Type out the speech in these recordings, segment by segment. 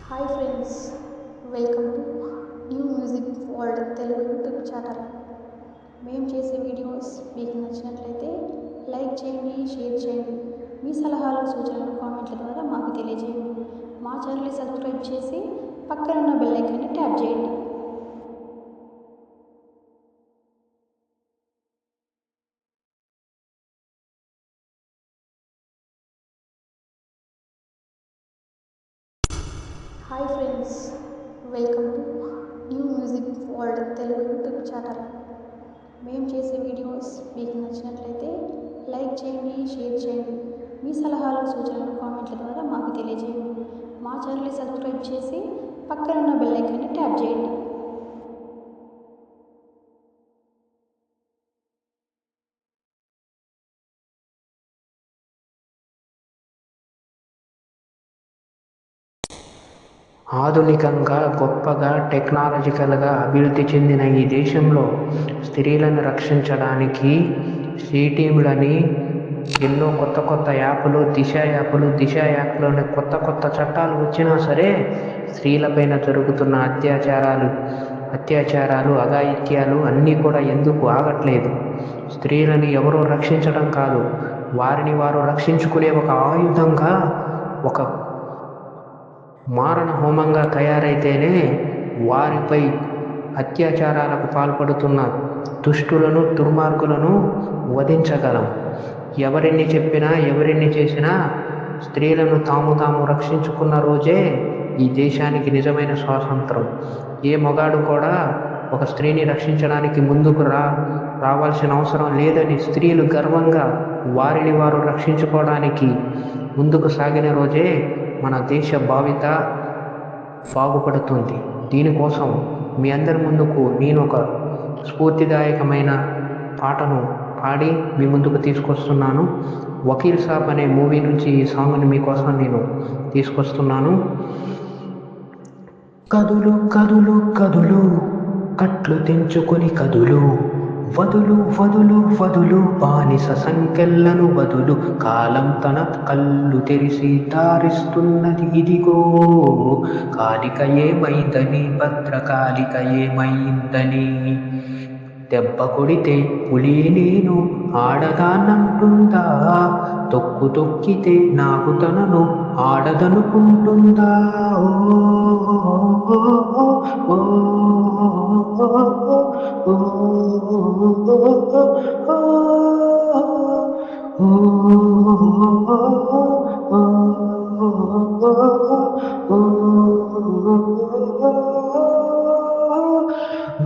Hi friends, welcome to new music world Telugu YouTube channel. మేము చేసే videos మీకు నచ్చినట్లయితే లైక్ చేయండి, షేర్ చేయండి. మీ సలహాలు సూచనలు కామెంట్ల ద్వారా మాకు తెలియజేయండి. మా ఛానల్ని సబ్స్క్రైబ్ చేసి పక్కన ఉన్న బెల్ ఐకాన్ని ట్యాప్ చేయండి. Hi friends, welcome to new music world Telugu YouTube channel. మేము చేసే వీడియోస్ మీకు నచ్చినట్లయితే లైక్ చేయండి, షేర్ చేయండి. మీ సలహాలు సూచనలు కామెంట్ల ద్వారా మాకు తెలియజేయండి. మా ఛానల్ని సబ్స్క్రైబ్ చేసి పక్కన ఉన్న బెల్ ఐకాన్ని ట్యాప్ చేయండి. ఆధునికంగా గొప్పగా టెక్నాలజికల్గా అభివృద్ధి చెందిన ఈ దేశంలో స్త్రీలను రక్షించడానికి టీములని ఎన్నో కొత్త యాప్లు, దిశ యాప్లోని కొత్త చట్టాలు వచ్చినా సరే స్త్రీలపైన జరుగుతున్న అత్యాచారాలు, అఘాయిత్యాలు అన్నీ కూడా ఎందుకు ఆగట్లేదు? స్త్రీలని ఎవరో రక్షించడం కాదు, వారిని వారు రక్షించుకునే ఒక ఆయుధంగా, ఒక మారణ హోమంగా తయారైతేనే వారిపై అత్యాచారాలకు పాల్పడుతున్న దుష్టులను, దుర్మార్గులను వధించగలం. ఎవరిని చెప్పినా, ఎవరిని చేసినా స్త్రీలను తాము రక్షించుకున్న రోజే ఈ దేశానికి నిజమైన స్వాతంత్రం. ఏ మగాడు కూడా ఒక స్త్రీని రక్షించడానికి ముందుకు రావాల్సిన అవసరం లేదని స్త్రీలు గర్వంగా వారిని వారు రక్షించుకోవడానికి ముందుకు సాగిన రోజే మన దేశ భావిత బాగుపడుతుంది. దీనికోసం మీ అందరి ముందుకు నేను ఒక స్ఫూర్తిదాయకమైన పాటను పాడి మీ ముందుకు తీసుకొస్తున్నాను. వకీల్ సాబ్ అనే మూవీ నుంచి ఈ సాంగ్ని మీకోసం నేను తీసుకొస్తున్నాను. కదులు కదులు కదులు కట్లు తెంచుకొని కదులు, వదులు వదులు వదులు బానిస సంకెళ్లను వదులు, కాలం తన కళ్ళు తెరిసి దారిస్తున్నది ఇదిగో. కాలిక ఏమైందని, భద్రకాలిక ఏమైందని, దెబ్బ కొడితే పులి నేను ఆడదానంటుందా, తొక్కితే నాకు తనను ఆడదనుకుంటుందా.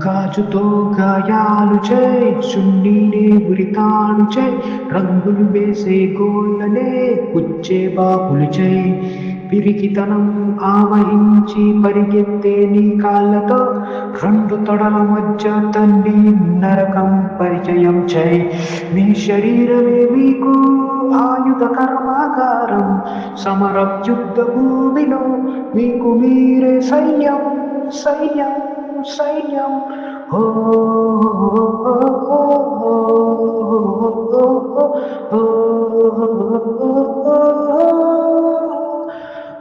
గాజుతో గాయాలు చేయి, చున్నీనే ఉరితాను చేయి, రంగులు వేసే గోళ్ళనే పుచ్చే బాపులు చేయి, పిరికితనం ఆవహించి పరిగెత్తే నీ కాళ్ళతో రెండు తొడల మధ్య తల్లి నరకం పరిచయం చేయి. మీ శరీరమే మీకు ఆయుధ కర్మాగారం, సమర యుద్ధ భూమిలో మీకు మీరే సైన్యం.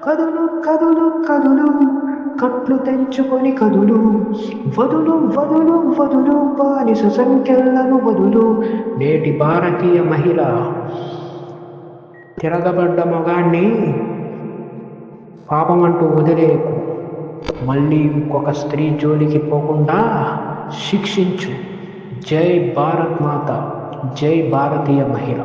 కదులు కదులు కదులు కట్లు తెంచుకొని కదులు, వదులు వదులు వదులు బానిస సంఖ్యలను వదులు. నేటి భారతీయ మహిళ తిరగబడ్డ మగాన్ని పాపమంటూ వదిలేకు, మళ్ళీ ఇంకొక స్త్రీ జోలికి పోకుండా శిక్షించు. జై భారత్ మాత, జై భారతీయ మహిళ.